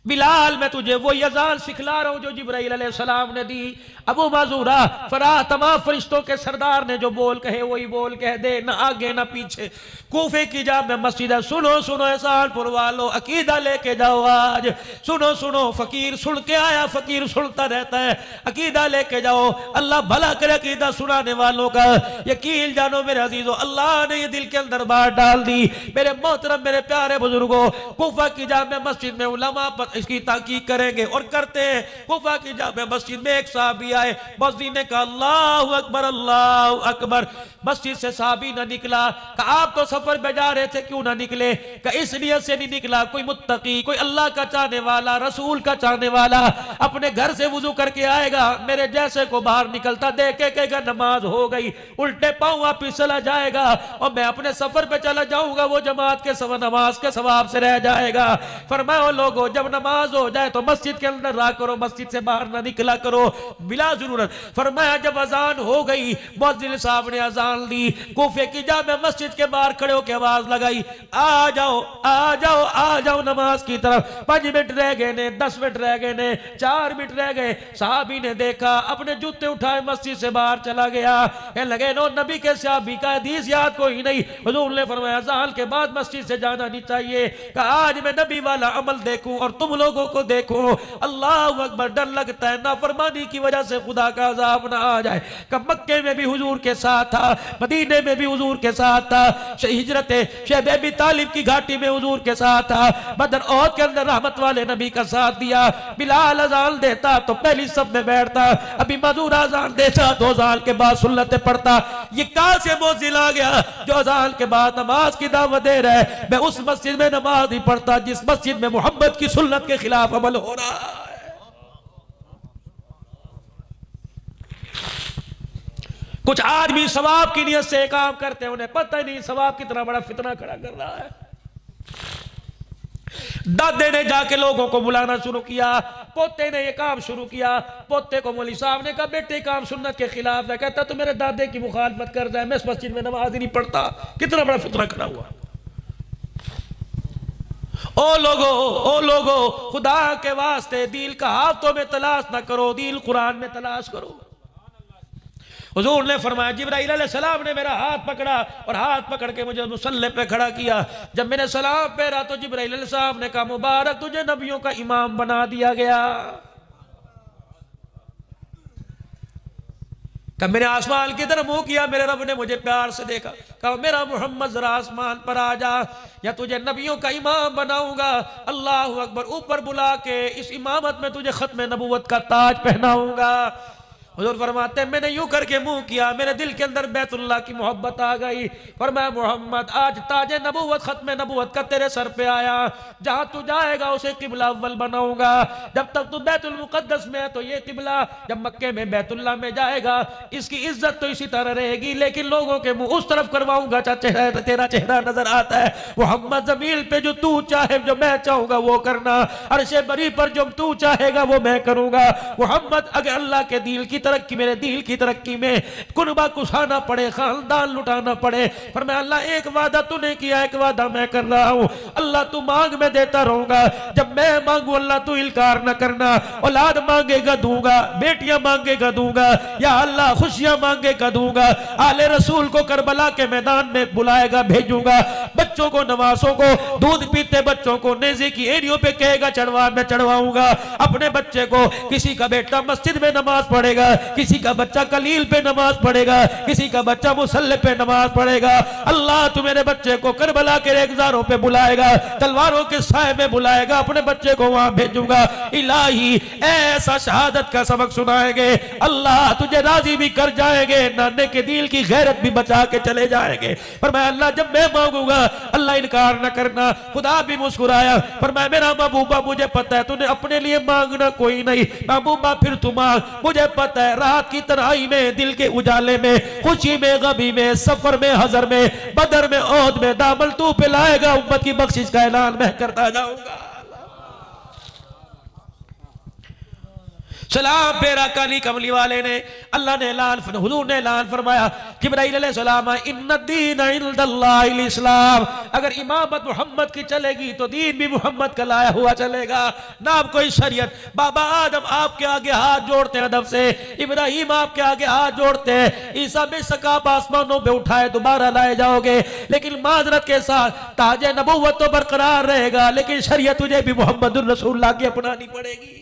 बिलाल मैं तुझे वो अजान सिखला रहा हूं जो जिब्राईल अलैहिस्सलाम ने दी। अबू माजूरा फराह तमाम फरिश्तों के सरदार ने जो बोल कहे वही बोल कह दे, ना आगे ना पीछे। कूफे की जामे मस्जिद है, सुनो सुनो एहसानपुर वालों, अकीदा लेके जाओ आज। सुनो सुनो, फकीर सुन के आया, फकीर सुनता रहता है। अकीदा लेके जाओ, अल्लाह भला करे अकीदा सुनाने वालों का। यकीन जानो मेरे अजीजों, अल्लाह ने ये दिल के अंदर बात डाल दी। मेरे मोहतरम मेरे प्यारे बुजुर्गों, कूफा की जामे मस्जिद में उलमा पर इसकी ताकीद करेंगे और करते हैं। कूफा की जामे मस्जिद में एक साहबी आए, मस्जिद ने कहा अल्लाहु अकबर अल्लाहु अकबर। मस्जिद से साहबी ना निकला। कहा आप तो सफर में जा रहे थे, क्यों ना निकले? कहा इस नियत से नहीं निकला, कोई मुत्तकी, कोई अल्लाह का चाहने वाला, रसूल का चाहने वाला अपने घर से वुजू करके आएगा, मेरे जैसे को बाहर निकलता देख के कहेगा नमाज हो गई, उल्टे पांव वापिस चला जाएगा और मैं अपने सफर पे चला जाऊंगा, वो जमात के नमाज के सवाब से रह जाएगा। फरमाओ लोगों, जब नमाज हो जाए तो मस्जिद के अंदर रहा करो, मस्जिद से बाहर ना निकला करो बिला जरूरत। फरमाया जब अजान हो गई, मुअज्जिन साहब ने अजान दी, कूफे की जामे मस्जिद के बाहर खड़े होकर आवाज लगाई, आ जाओ आ जाओ आ जाओ नमाज की तरफ। 5 मिनट रह गए ने, 10 मिनट रह गए ने, 4 मिनट रह गए। साहबी ने देखा, अपने जूते उठाए मस्जिद से बाहर चला गया। कहने लगे नो नबी के साहबी का हदीस याद कोई नहीं। हुजूर ने फरमाया अजान के बाद मस्जिद से जाना नहीं चाहिए। कहा आज मैं नबी वाला अमल देखूं और तुम लोगों को देखूं। अल्लाह अकबर, डर लगता है नाफरमानी की वजह से खुदा का अजाब ना आ जाए। कब मक्के में भी हुजूर के साथ था, मदीने में भी हुजूर के साथ था, हिजरत शैब अबी तालिब की घाटी में हुजूर के साथ था, बदर ओहद के अंदर रहमत वाले नबी का साथ दिया। बिलाल अजान देता तो पहली सब में बैठता, अभी मजूर अजान देता तो अजान के बाद सुन्नतें पढ़ता। ये कहां से मोजिल आ गया जो अजान के बाद नमाज की दावत दे रहा है? मैं उस मस्जिद में नमाज नहीं पढ़ता जिस मस्जिद में मोहम्मद की सुन्नत के खिलाफ अमल हो रहा है। कुछ आदमी सवाब की नियत से काम करते हैं, उन्हें पता ही नहीं सवाब कितना बड़ा फितना खड़ा कर रहा है। दादे ने जाके लोगों को बुलाना शुरू किया, पोते ने ये काम शुरू किया। पोते को मौलवी साहब ने कहा बेटे काम सुन्नत के खिलाफ है। कहता तो मेरे दादे की मुखालफत कर रहा है, मैं इस मस्जिद में नमाज ही नहीं पढ़ता। कितना बड़ा फितना खड़ा हुआ। ओ लोगो खुदा के वास्ते दिल का हाथों में तलाश ना करो, दिल कुरान में तलाश करो। हुजूर ने फरमाया जिब्राईल अलैहिस्सलाम ने मेरा हाथ पकड़ा और हाथ पकड़ के मुझे मुसल्ले पे खड़ा किया। जब मैंने सलाम फेरा तो जिब्राईल अलैहिस्सलाम ने कहा मुबारक तुझे नबियों का इमाम बना दिया गया। कब मैंने आसमान की तरफ मुंह किया, मेरे रब ने मुझे प्यार से देखा, कहा मेरा मोहम्मद जरा आसमान पर आ जा या तुझे नबियों का इमाम बनाऊंगा। अल्लाह अकबर, ऊपर बुला के इस इमामत में तुझे खत्म नबूवत का ताज पहनाऊंगा। हुजूर फरमाते हैं मैंने यूं करके मुंह किया, मेरे दिल के अंदर बैतुल्लाह की मोहब्बत आ गई। फरमाया मोहम्मद आज ताजे नबूवत खत्म नबूवत का तेरे सर पे आया, जहां तू जाएगा उसे किबला अव्वल बनाऊंगा। जब तक तू बैतुल मुकद्दस में है तो ये किबला, जब मक्के में बैतुल्लाह में जाएगा इसकी इज्जत तो इसी तरह रहेगी, लेकिन लोगों के मुंह उस तरफ करवाऊंगा तेरा चेहरा नजर आता है। मोहम्मद जमील पे जो तू चाहे, जो मैं चाहूंगा वो करना, अर्शे बरी पर जो तू चाहेगा वो मैं करूंगा। मोहम्मद अगर अल्लाह के दिल की तरक्की, मेरे दिल की तरक्की में कुनबा कुशाना पड़े, खानदान लुटाना पड़े। पर मैं अल्लाह एक वादा तूने किया, एक वादा मैं कर रहा हूँ। अल्लाह तू मांग मैं देता रहूंगा, जब मैं मांगू अल्लाह तू इनकार न करना। औलाद मांगेगा दूंगा, बेटियां मांगेगा दूंगा, या अल्लाह खुशियां मांगेगा दूंगा। आले रसूल को करबला के मैदान में बुलाएगा, भेजूंगा। बच्चों को, नवासों को, दूध पीते बच्चों को नेज़े की एड़ियों पे कहेगा चढ़वा, मैं चढ़वाऊंगा। अपने बच्चे को, किसी का बेटा मस्जिद में नमाज पढ़ेगा, किसी का बच्चा कलील पे नमाज पढ़ेगा, किसी का बच्चा मुसल्ले पे नमाज पढ़ेगा। अल्लाह तू मेरे बच्चे को करबला के रेगजारों पे बुलाएगा, तलवारों के साए में बुलाएगा, अपने बच्चे को वहां भेजूंगा। इलाही ऐसा शहादत का सबक सुनाएंगे, अल्लाह तुझे राजी भी कर जाएंगे, नाने के दिल की गैरत भी बचा के चले जाएंगे। पर मैं अल्लाह जब मैं मांगूंगा अल्लाह इनकार न करना। खुदा भी मुस्कुराया, पर मैं मेरा महबूबा मुझे पता है तूने अपने लिए मांगना कोई नहीं, महबूबा फिर तू मांग। मुझे पता है रात की तन्हाई में, दिल के उजाले में, खुशी में, गमी में, सफर में, हजर में, बदर में, ओहद में दामन तू पिलाएगा। उम्मत की बख्शिश का ऐलान मैं करता जाऊंगा। सलाम पेरा काली कमली वाले ने, अल्लाह ने ऐलान, हुजूर ने ऐलान फरमाया, जिब्राइल अलैहिस्सलाम, इन्ना दीन इंदल्लाहिल इस्लाम। अगर इमामत मोहम्मद की चलेगी तो दीन भी मोहम्मद का लाया हुआ चलेगा, ना आप कोई शरीयत। बाबा आदम आपके आगे हाथ जोड़ते हैं अदब से, इब्राहिम आपके आगे हाथ जोड़ते हैं, ईसा बेशक आसमानों पे उठाए दोबारा लाए जाओगे, लेकिन माजरत के साथ ताजे नबुव्वत तो बरकरार रहेगा, लेकिन शरीयत तुझे भी मोहम्मदुर रसूलुल्लाह की अपनानी पड़ेगी।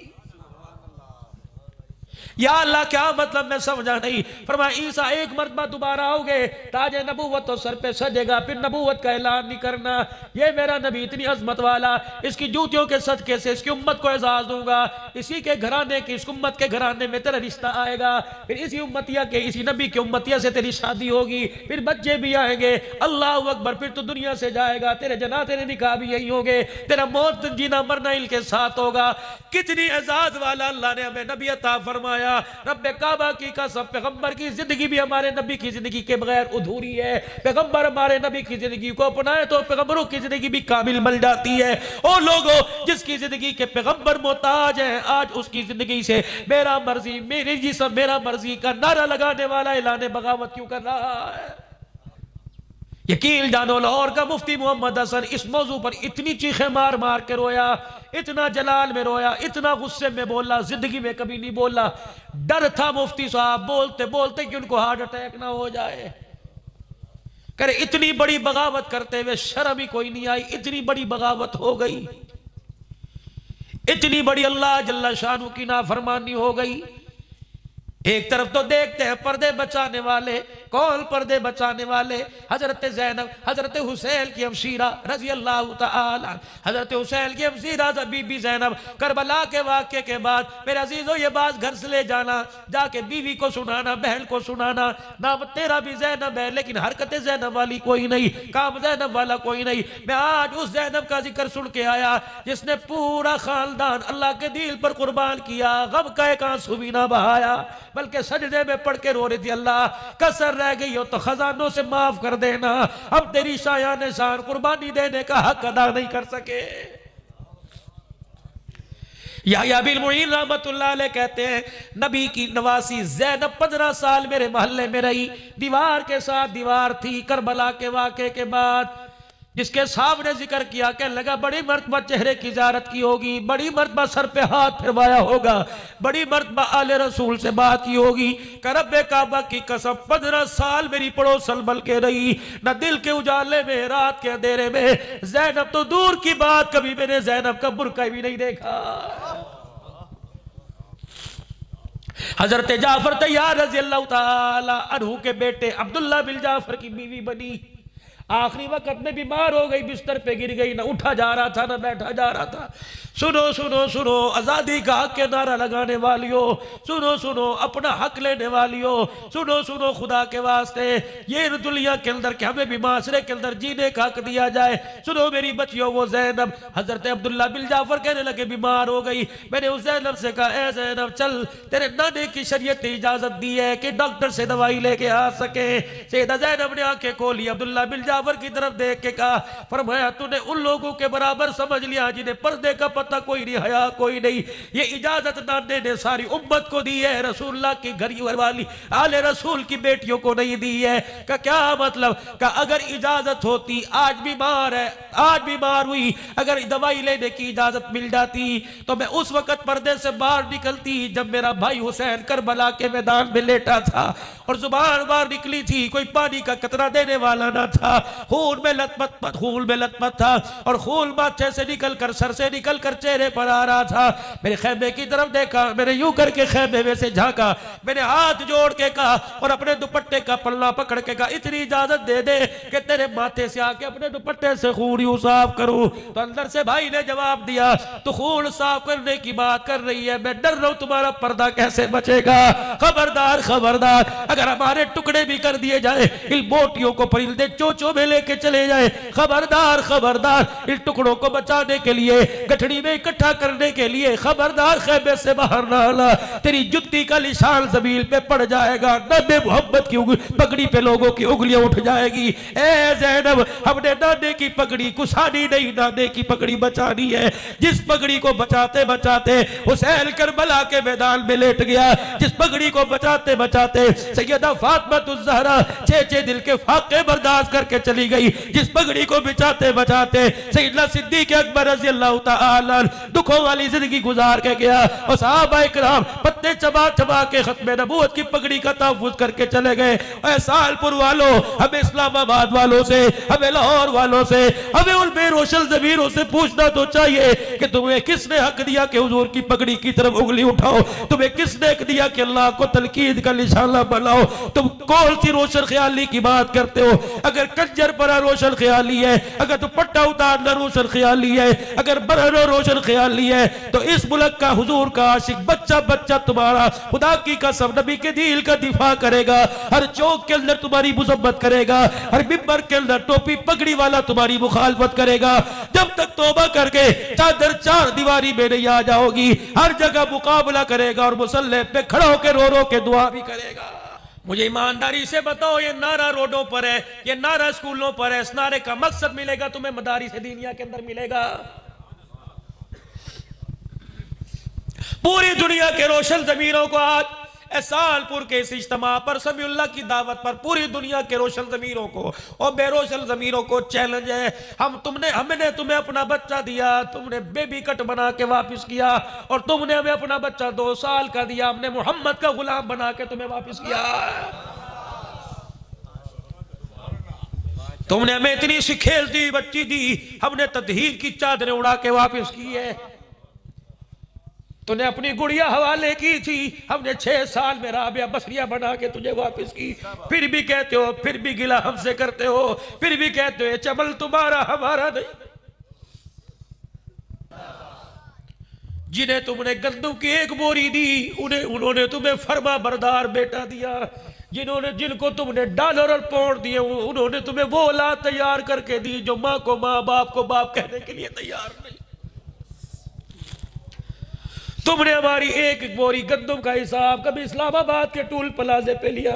या अल्लाह क्या मतलब मैं समझा नहीं। फरमाया ईसा एक मरतबा दोबारा आओगे, ताजे नबूवत तो सर पे सजेगा, फिर नबूवत का ऐलान नहीं करना, ये मेरा नबी इतनी अजमत वाला, इसकी जूतियों के सदके से इसकी उम्मत को एजाज दूंगा, इसी के घराने की, इस उम्मत के घराने में तेरा रिश्ता आएगा, फिर इसी उम्मतिया के, इसी नबी की उम्मतिया से तेरी शादी होगी, फिर बच्चे भी आएंगे, अल्लाह अकबर, फिर तो दुनिया से जाएगा, तेरे जना तेरे निकाह भी यही होंगे, तेरा मौत जीना मरना इनके साथ होगा। कितनी एजाज वाला अल्लाह ने हमें नबी अता फरमाया। रब्बे काबा की कसम, पैगंबर की जिंदगी भी हमारे नबी की जिंदगी के बगैर अधूरी है। पैगंबर हमारे नबी की जिंदगी को अपनाए तो पैगंबरों की जिंदगी भी कामिल मिल जाती है। ओ लोगों, जिसकी जिंदगी के पैगंबर मोहताज हैं, आज उसकी जिंदगी से मेरा मर्जी, मेरी जी सब मेरा मर्जी का नारा लगाने वाला ऐलान बगावत क्यों कर रहा है? यकीन जानो, लाहौर का मुफ्ती मोहम्मद हसन इस मौजू पर इतनी चीखें मार मार के रोया, इतना जलाल में रोया, इतना गुस्से में बोला, जिंदगी में कभी नहीं बोला। डर था मुफ्ती साहब बोलते बोलते कि उनको हार्ट अटैक ना हो जाए। करे इतनी बड़ी बगावत करते हुए शर्म ही कोई नहीं आई, इतनी बड़ी बगावत हो गई, इतनी बड़ी अल्लाह जल्ला शानू की नाफरमानी हो गई। एक तरफ तो देखते हैं पर्दे बचाने वाले, कौन पर्दे बचाने वाले? हजरत ज़ैनब, हजरत हुसैन की हमशीरा रजी अल्लाह तआला, हजरत हुसैन की हमशीरा बीबी ज़ैनब, करबला के वाक़े के बाद मेरे अजीजों ये बात घर से ले जाना, जाके बीवी को सुनाना, बहन को सुनाना। नाम तेरा भी ज़ैनब है, लेकिन हरकत ज़ैनब वाली कोई नहीं, काम ज़ैनब वाला कोई नहीं। मैं आज उस ज़ैनब का जिक्र सुन के आया जिसने पूरा खानदान अल्लाह के दिल पर कुर्बान किया, गम का एक आंसू भी ना बहाया, बल्कि सजदे में पढ़ के रो रही थी, अल्लाह कसर रह गई हो तो खजानों से माफ कर देना, अब तेरी शायान शान कुर्बानी देने का हक अदा नहीं कर सके। या बिल मुईन रहमतुल्लाह अलैह कहते हैं, नबी की नवासी ज़ैनब 15 साल मेरे मोहल्ले में रही, दीवार के साथ दीवार थी। करबला के वाक़े के बाद जिसके सामने जिक्र किया, कहने लगा बड़ी मर्तबा चेहरे की ज़ियारत की होगी, बड़ी मर्तबा सर पे हाथ फिरवाया होगा, बड़ी मर्तबा आले रसूल से बात की होगी। रब्बे काबा की कसम 15 साल मेरी पड़ोसन बल के रही, न दिल के उजाले में, रात के अंधेरे में। ज़ैनब तो दूर की बात, कभी मैंने ज़ैनब का बुर्का भी नहीं देखा। हजरत जाफर तैयार रज़ी अल्लाह ताला अन्हु के बेटे अब्दुल्ला बिन जाफर की बीवी बनी, आखिरी वक्त में बीमार हो गई, बिस्तर पे गिर गई, ना उठा जा रहा था ना बैठा जा रहा था। सुनो सुनो सुनो, आजादी का हक के नारा लगाने वालियों, सुनो सुनो, अपना हक लेने वालियों, सुनो सुनो, खुदा के वास्ते ये दुनिया के अंदर कि हमें भी माशरे के अंदर जीने का हक दिया जाए। सुनो मेरी बच्चियों, वो ज़ैनब, हजरत अब्दुल्ला बिन जाफर कहने लगे बीमार हो गई। मैंने उस ज़ैनब से कहा, ए ज़ैनब चल, तेरे नाने की शरीयत ने इजाजत दी है कि डॉक्टर से दवाई लेके आ सके। सैयदा ज़ैनब ने आंखें खोली, अब्दुल्ला बिन जाफर की तरफ देख के कहा, फरमाया तूने उन लोगों के बराबर समझ लिया जिन्हें पर्दे का पता बोलता कोई नहीं, हया कोई नहीं। ये इजाजत नाने ने सारी उम्मत को दी है, रसूलुल्लाह की घर वाली आले रसूल की बेटियों को नहीं दी है। का क्या मतलब? का अगर इजाजत होती, आज बीमार है, आज बीमार हुई, अगर दवाई लेने की इजाजत मिल जाती तो मैं उस वक्त पर्दे से बाहर निकलती जब मेरा भाई हुसैन करबला के मैदान में लेटा था और जुबान बाहर निकली थी, कोई पानी का कतरा देने वाला ना था, खून में लथपथ था और खून माथे से निकल कर, सर से निकल कर चेहरे पर आ रहा था। मेरे खैमे की तरफ देखा, मैंने यूं करके खैमे में से झांका, मैंने हाथ जोड़ के कहा और अपने दुपट्टे का पल्ला पकड़ के कहा, इतनी इजाजत दे दे कि तेरे माथे से आके अपने दुपट्टे से खून यूं साफ करूं। तो अंदर से भाई ने जवाब दिया, तो खून साफ करने की बात कर रही है, मैं डर रहा हूं तुम्हारा पर्दा कैसे बचेगा। खबरदार खबरदार, अगर हमारे टुकड़े भी कर दिए जाए, इन बोटियों को परिंदे चोचों में लेके चले जाए, खबरदार खबरदार, इन टुकड़ों को बचाने के लिए, गठड़ी में इकट्ठा करने के लिए खबरदार खैमे से बाहर ना आना, तेरी जुत्ती का निशान जमीन पे पड़ जाएगा, नबी मोहम्मद की पगड़ी पे लोगों की उंगलियां उठ जाएगी। ए ज़ैनब, हमने नाने की पगड़ी कुसानी नहीं, नाने की पगड़ी बचानी है। जिस पगड़ी को बचाते बचाते हुसैन करबला के मैदान में लेट गया, जिस पगड़ी को बचाते बचाते सैयदा फातिमा ज़हरा 6 दिल के फाके बर्दाश्त करके चली गई, जिस पगड़ी को बचाते बचाते सैयदना सिद्दीक़ अकबर रज़ियल्लाहु ताला दुखों वाली जिंदगी गुजार के गया और सहाबा इकराम पत्ते चबा चबा के खत्म नबूवत की पगड़ी का तहफ़्फ़ुज़ करके चले गए। सालपुर वालों, हमें इस्लामाबाद वालों से, हमें लाहौर वालों से, हमें उन बेरोशन ज़मीरों से पूछना तो चाहिए कि तुम्हें किसने हक दिया कि हुजूर की पगड़ी की तरफ उंगली उठाओ, तुम्हें किसने हक दिया कि अल्लाह को तलकीद का निशाना बनाओ। तुम कौन सी रोशन ख्याली की बात करते हो? अगर कंजर पर रोशन ख्याली है, अगर दुपट्टा उतारना रोशन ख्याली है, अगर बरहना रोशन ख्याली है, तो इस मुल्क का हुजूर का आशिक बच्चा बच्चा तुम्हारा खुदा की कसम नबी के दिल का दिफा करेगा, हर चौक के अंदर तुम्हारी मुसब्बत करेगा, हर मिंबर के अंदर टोपी पगड़ी वाला तुम्हारी मुखालफत करेगा। जब तक तौबा करके चादर चार दीवारी में नहीं आ जाओगी, हर जगह मुकाबला करेगा और मुसल्ले पे खड़ा होकर रो रो के दुआ भी करेगा। मुझे ईमानदारी से बताओ, ये नारा रोडों पर है, ये नारा स्कूलों पर है, इस नारे का मकसद मिलेगा तुम्हें मदारिस दीनिया के अंदर मिलेगा। पूरी दुनिया के रोशन ज़मीरों को आज सालपुर के इस इज्तिमा पर समीउल्लाह की दावत पर पूरी दुनिया के रोशन ज़मीरों को और बेरोशन ज़मीरों को चैलेंज है। हमने तुम्हें अपना बच्चा दिया, तुमने बेबी कट बना के वापस किया, और तुमने हमें अपना बच्चा 2 साल का दिया, हमने मोहम्मद का गुलाम बना के तुम्हें वापस किया। तुमने हमें इतनी सी खेलती बच्ची दी, हमने तदहीर की चादरें उड़ा के वापस की है। तूने अपनी गुड़िया हवाले की थी, हमने 6 साल में राबिया बसरिया बना के तुझे वापस की। फिर भी कहते हो, फिर भी गिला हमसे करते हो, फिर भी कहते हो चमल तुम्हारा हमारा नहीं। जिन्हें तुमने गंदम की 1 बोरी दी, उन्होंने तुम्हें फरमा बरदार बेटा दिया। जिनको तुमने डॉलर और पाउंड दिए, उन्होंने तुम्हें वो औलाद तैयार करके दी जो माँ को माँ, बाप को बाप कहने के लिए तैयार नहीं। तुमने हमारी 1 बोरी गंदम का हिसाब कभी इस्लामाबाद के टूल प्लाजे पे लिया,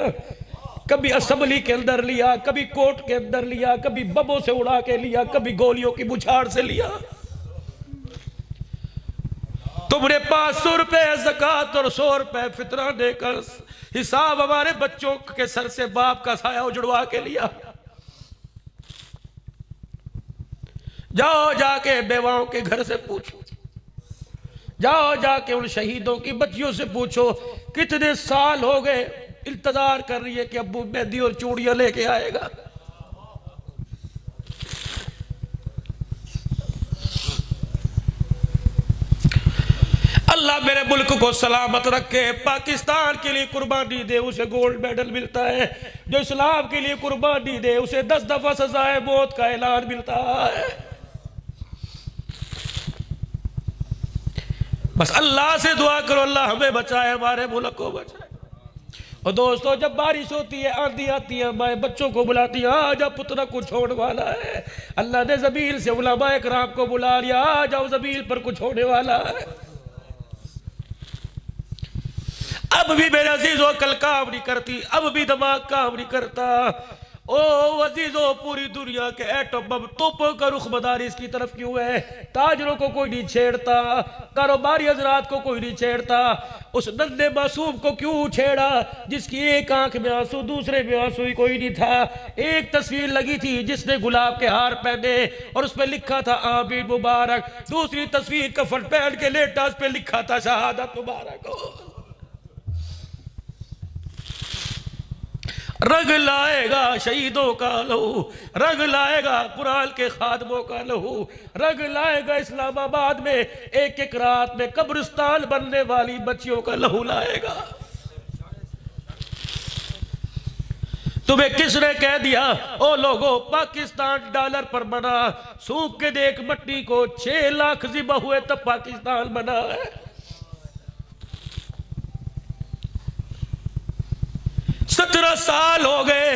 कभी असेंबली के अंदर लिया, कभी कोर्ट के अंदर लिया, कभी बमों से उड़ा के लिया, कभी गोलियों की बुछाड़ से लिया। तुमने 500 रुपए ज़कात और 100 रुपए फितरा देकर हिसाब हमारे बच्चों के सर से बाप का साया उजड़वा के लिया। जाओ जाके बेवाओं के घर से पूछो, जाओ जाके उन शहीदों की बच्चियों से पूछो कितने साल हो गए इंतजार कर रही है कि अब्बू मेहंदी और चूड़ियां लेके आएगा। अल्लाह मेरे मुल्क को सलामत रखे। पाकिस्तान के लिए कुर्बानी दे उसे गोल्ड मेडल मिलता है, जो इस्लाम के लिए कुर्बानी दे उसे 10 दफा सजाए मौत का ऐलान मिलता है। बस अल्लाह से दुआ करो, अल्लाह हमें बचाए, हमारे मुल्क को बचाए। और दोस्तों, जब बारिश होती है, आंधी आती है, माए बच्चों को बुलाती है, आ जाओ पुत्र कुछ होने वाला है। अल्लाह ने ज़मील से उलमाए किराम को बुला लिया, आ जाओ ज़मील पर कुछ होने वाला है। अब भी मेरे अजीज़ों अकल काम नहीं करती, अब भी दिमाग काम नहीं करता। ओ अजीजों, पूरी दुनिया के एटम बम तोपों का रुख मदारिस की तरफ क्यों है? ताजरों को कोई नहीं छेड़ता, कारोबारी हजरात को कोई नहीं छेड़ता। उस नन्हे मासूम को क्यों छेड़ा जिसकी एक आंख में आंसू, दूसरे में आंसू ही कोई नहीं था। एक तस्वीर लगी थी जिसने गुलाब के हार पहने और उस पर लिखा था आमीन मुबारक। दूसरी तस्वीर कफन पहन के लेटा, उस पर लिखा था शहादत मुबारक हो। रंग लाएगा शहीदों का लहू, रंग लाएगा कुरान के खादमों का लहू, रंग लाएगा इस्लामाबाद में एक एक रात में कब्रिस्तान बनने वाली बच्चियों का लहू लाएगा। तुम्हें किसने कह दिया ओ लोगों पाकिस्तान डॉलर पर बना? सूख के देख मट्टी को, 6 लाख ज़िबा हुए तब पाकिस्तान बना है। 17 साल हो गए।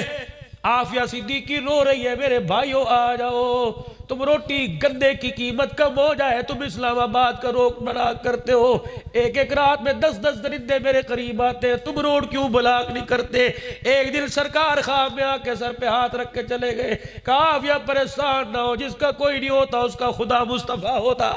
आफिया सिद्दीकी रो रही है, मेरे भाइयों आ जाओ, तुम रोटी गंदे की कीमत कम हो जाए, तुम इस्लामाबाद का रोक बना करते हो। एक एक रात में 10-10 दरिंदे मेरे करीब आते हैं, तुम रोड क्यों ब्लॉक नहीं करते? एक दिन सरकार ख्वाब में आके सर पे हाथ रख के चले गए, काफिया परेशान ना हो, जिसका कोई नहीं होता उसका खुदा मुस्तफा होता।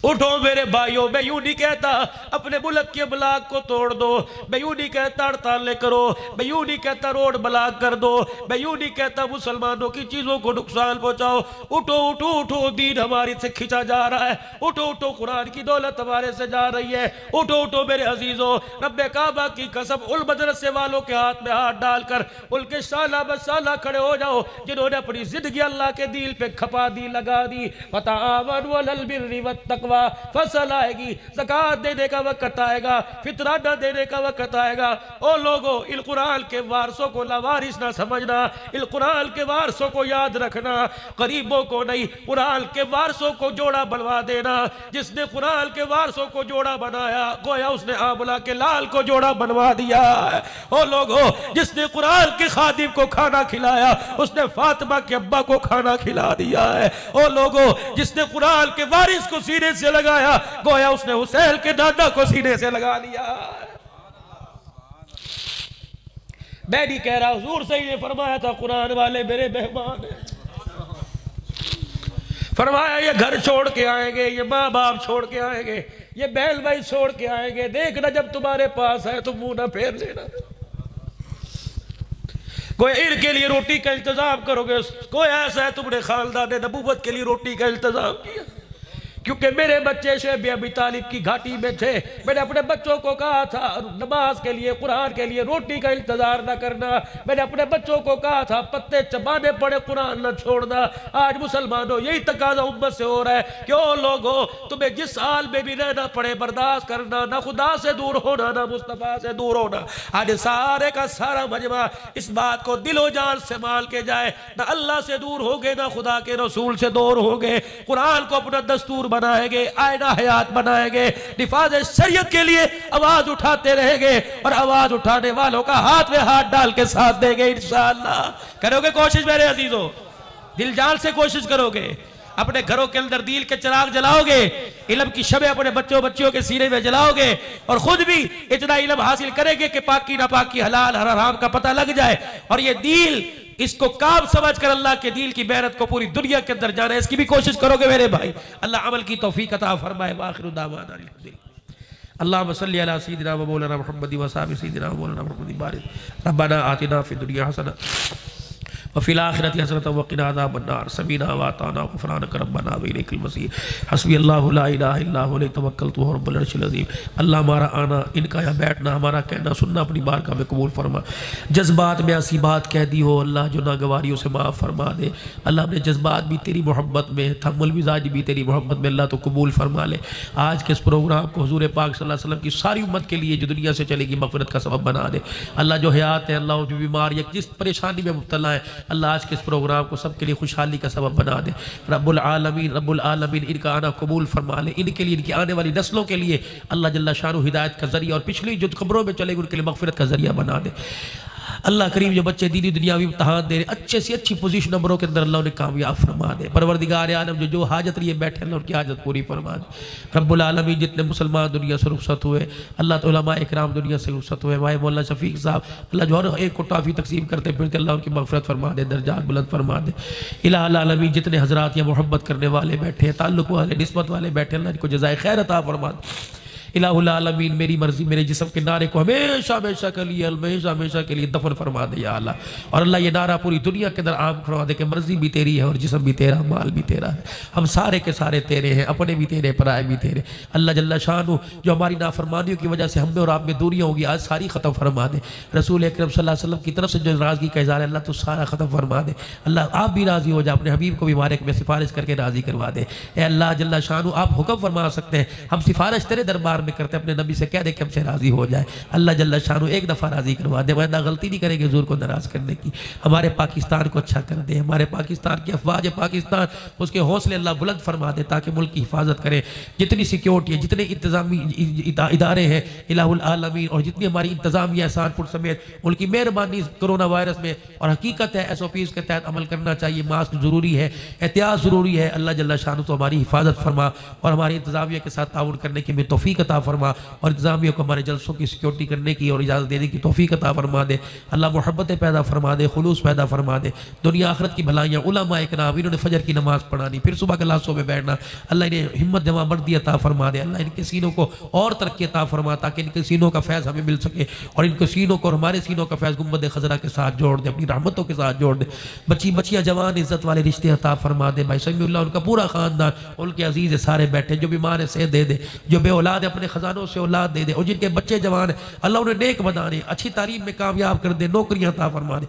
उठो मेरे भाइयों, मैं यूं नहीं कहता अपने मुल्क के ब्लॉक को तोड़ दो, मैं यूं नहीं कहता हड़तालें करो, मैं यूं नहीं कहता रोड ब्लॉक कर दो, मैं यूं नहीं कहता मुसलमानों की चीजों को नुकसान पहुंचाओ। उठो उठो उठो, दीन हमारी से खिंचा जा रहा है। उठो उठो, कुरान की दौलत हमारे से जा रही है। उठो उठो मेरे अजीजों, रब्बे काबा की कसम, उन मदरसे वालों के हाथ में हाथ डालकर उनके साला बसाला खड़े हो जाओ जिन्होंने अपनी जिंदगी अल्लाह के दीन पे खपा दी, लगा दी। फताअवनु अलल बिर्रि वत्तक़वा, फसल आएगी, ज़कात देने का वक्त आएगा, फितराना देने का वक्त आएगा। ओ लोगों, इन कुरान के वारसों को लावारिस ना समझना, इन कुरान के वारसों को याद रखना, गरीबों को नहीं, कुरान के वारसों को जोड़ा बनवा देना। जिसने कुरान के वारसों को जोड़ा बनाया, गोया उसने आमला के लाल को जोड़ा बनवा दिया है। ओ लोगों, जिसने कुरान के खादिम को खाना खिलाया, उसने फातिमा के अब्बा को खाना खिला दिया है। ओ लोगों, जिसने कुरान के वारिस को सीने से लगाया, गोया उसने हुसैन के दादा को सीने से लगा लिया। मैं नहीं कह रहा, हुजूर सही ने फरमाया था कुरान वाले मेरे मेहमान हैं। फरमाया ये घर छोड़ के आएंगे, ये माँ बाप छोड़ के आएंगे, ये बहन भाई छोड़ के आएंगे, देखना जब तुम्हारे पास है तुम मुंह ना फेर लेना। कोई इनके लिए रोटी का इंतजाम करोगे, कोई ऐसा है तुमने खानदान नबूवत के लिए रोटी का इंतजाम किया? क्योंकि मेरे बच्चे शेब अबी तालिब की घाटी में थे, मैंने अपने बच्चों को कहा था नमाज के लिए, कुरान के लिए रोटी का इंतजार न करना। मैंने अपने बच्चों को कहा था पत्ते चबाने पड़े कुरान न छोड़ना। आज मुसलमानों यही तकाजा उम्मत से हो रहा है। क्यों लोगों, तुम्हें जिस हाल में भी रहना पड़े बर्दाश्त करना, ना खुदा से दूर होना, ना मुस्तफा से दूर होना। आज सारे का सारा मजमा इस बात को दिलो जान से मान के जाए, ना अल्लाह से दूर होगे, ना खुदा के रसूल से दूर होगे। कुरान को अपना दस्तूर बनाएंगे, आईना हयात बनाएंगे, निफाज शरीयत के लिए आवाज उठाते रहेंगे और आवाज उठाने वालों का हाथ में हाथ डाल के साथ देंगे इंशाअल्लाह। करोगे कोशिश मेरे अजीजों? दिल जान से कोशिश करोगे? अपने घरों के अंदर दिल के चिराग जलाओगे, इल्म की शबे अपने बच्चों बच्चियों के सीने में जलाओगे और खुद भी इतना इल्म हासिल करेंगे कि पाकी नापाकी हलाल हराम का पता लग जाए। और ये दिल, इसको काम समझकर अल्लाह के दिल की मेहनत को पूरी दुनिया के अंदर जाना है, इसकी भी कोशिश करोगे मेरे भाई। अल्लाह अमल की तौफीक अता फरमाए। वाखिरु दावाना अल्हम्दुलिल्लाह। अल्लाहुम्मा सल्लि अला सय्यिदिना व मौलाना मुहम्मद व साहबि सय्यिदिना व मौलाना मुहम्मद बारिक रब्बना आतिना फिद दुनिया हसना व फिल आखिरति हसनतन व क़िना अज़ाबन्नार समीना व अताना ग़ुफ़रानक रब्बना व इलैकल मसीह हस्बुल्लाहु ला इलाहा इल्ला हु अलैहि तवक्कलतु व रब्बुल अर्शिल अज़ीम। अल्लाह हमारा आना, इनका यहाँ बैठना, हमारा कहना सुनना अपनी बारगाह में कबूल फरमा। जज्बात में ऐसी बात कह दी हो अल्लाह जो नागवारियों से माफ़ फरमा दे। अल्लाह अपने जज्बात भी तेरी मोहब्बत में, थम्मुल मिजाज भी तेरी मोहब्बत में, अल्लाह तो कबूल फरमा ले। आज के इस प्रोग्राम को हुज़ूर पाक सल्लल्लाहु अलैहि वसल्लम की सारी उम्मत के लिए जो दुनिया से चलेगी मग़फ़िरत का सबब बना दे। अल्लाह जो हयात है, अल्लाह जो बीमार या जिस परेशानी में मुब्तला है, अल्लाह आज के इस प्रोग्राम को सबके लिए खुशहाली का सबब बना दे। रब्बुल आलमीन इनका आना कबूल फरमा ले। इनके लिए, इनकी आने वाली नस्लों के लिए अल्लाह जल्ला शानु हिदायत का जरिया और पिछली जो खबरों में चलेगी उनके लिए मग़फ़िरत का जरिया बना दे। अल्लाह करीम जो बच्चे दीनी दुनियावी इम्तहान दे रहे अच्छे से अच्छी पोजीशन नंबरों के अंदर अल्लाह उन्हें कामयाब फरमा दे। परवरदिगार आलम जो हाजत लिए बैठे अल्लाह उनकी हाजत पूरी फरमा दे। रब्बुल आलमीन जितने मुसलमान दुनिया से रुखसत हुए अल्लाह तो उलमा इकराम दुनिया से रुखसत हुए, भाई मौलाना शफीक साहब अल्लाह जो हर एक को टॉफ़ी तकसीम करते फिरते अल्लाह उनकी मग़फ़िरत फरमा दे, दर्जात बुलंद फरमा दे। इलाहुल आलमीन जितने हज़रात या मोहब्बत करने वाले बैठे ताल्लुक़ वाले निस्बत वाले बैठे अल्लाह इनको जज़ाए खैर अता फरमा दे। इलाहुल आलमीन मेरी मर्जी मेरे जिस्म के नारे को हमेशा हमेशा के लिए हमेशा हमेशा के लिए दफन फरमा दे या अल्लाह। और अल्लाह ये नारा पूरी दुनिया के अंदर आम फरमा दे कि मर्जी भी तेरी है और जिस्म भी तेरा, माल भी तेरा है, हम सारे के सारे तेरे हैं, अपने भी तेरे पराए भी तेरे। अल्लाह जल्ला शानु जो हमारी नाफरमानियों की वजह से हम में और आप में दूरियाँ होगी आज सारी ख़त्म फरमा दे। रसूल अकरम सल्लल्लाहु अलैहि वसल्लम की तरफ से जो नाराज़गी का इज़हार है अल्लाह तो सारा ख़त्म फरमा दे। अल्लाह आप भी राज़ी हो जा, अपने हबीब को भी बारक में सिफारिश करके राज़ी करवा दे। ए अल्लाह जल्ला शानु आप हुक्म फरमा सकते हैं, हम सिफारिश तेरे दरबार में करते हैं, अपने नबी से कह दे कि हमसे राजी हो जाए। अल्लाह जल्ला शानु एक दफ़ा राजी करवा दे, वरना गलती नहीं करेंगे हुजूर को नाराज करने की। हमारे पाकिस्तान को अच्छा कर दे, हमारे पाकिस्तान की अफवाज पाकिस्तान उसके हौसले अल्लाह बुलंद फरमा दे ताकि मुल्क की हिफाजत करें। जितनी सिक्योरिटी है, जितने इंतजामी इदारे हैं इलाहुल आलमीन और जितनी हमारी इंतजामिया एहसानपुर समेत उनकी मेहरबानी कोरोना वायरस में, और हकीकत है SOPs के तहत अमल करना चाहिए, मास्क ज़रूरी है, एहतियात ज़रूरी है। अल्लाह जल्ला शानु तो हमारी हिफाजत फरमा और हमारी इंतजामिया के साथ ताउन करने की हमें तौफीक अता फरमा और इंतजामिया को हमारे जलसों की सिक्योरिटी करने की और इजाज़त देने की तौफीक अता फरमा दे। अल्लाह मोहब्बतें पैदा फरमा दे, खुलूस पैदा फरमा दे, दुनिया आखिरत की भलाइयाँ। उलमा इकराम इन्होंने फजर की नमाज़ पढ़ानी, फिर सुबह के लाशों में बैठना, अल्लाह इन्हें हिम्मत जमा मर्दी अता फरमा दे। अल्लाह इनके सीनों को और तरक्की अता फरमा ताकि इनके सीनों का फैज़ हमें मिल सके और इनके सीनों को और हमारे सीनों का फैज़ गुंबद खज़रा के साथ जोड़ दे, अपनी रहमतों के साथ जोड़ दे। बच्ची बच्चियाँ जवान इज़्ज़त वाले रिश्ते अता फरमा दे। भाई समीउल्लाह उनका पूरा ख़ानदान उनके अजीज़ सारे बैठे, जो बीमार है सेहत दे दे, जो बे औलाद है अपने ख़जानों से औलाद दे दे, और जिनके बच्चे जवान है अल्लाह उन्हें नेक बनाने, अच्छी तालीम में कामयाब कर दे, नौकरियां अता फरमा दे।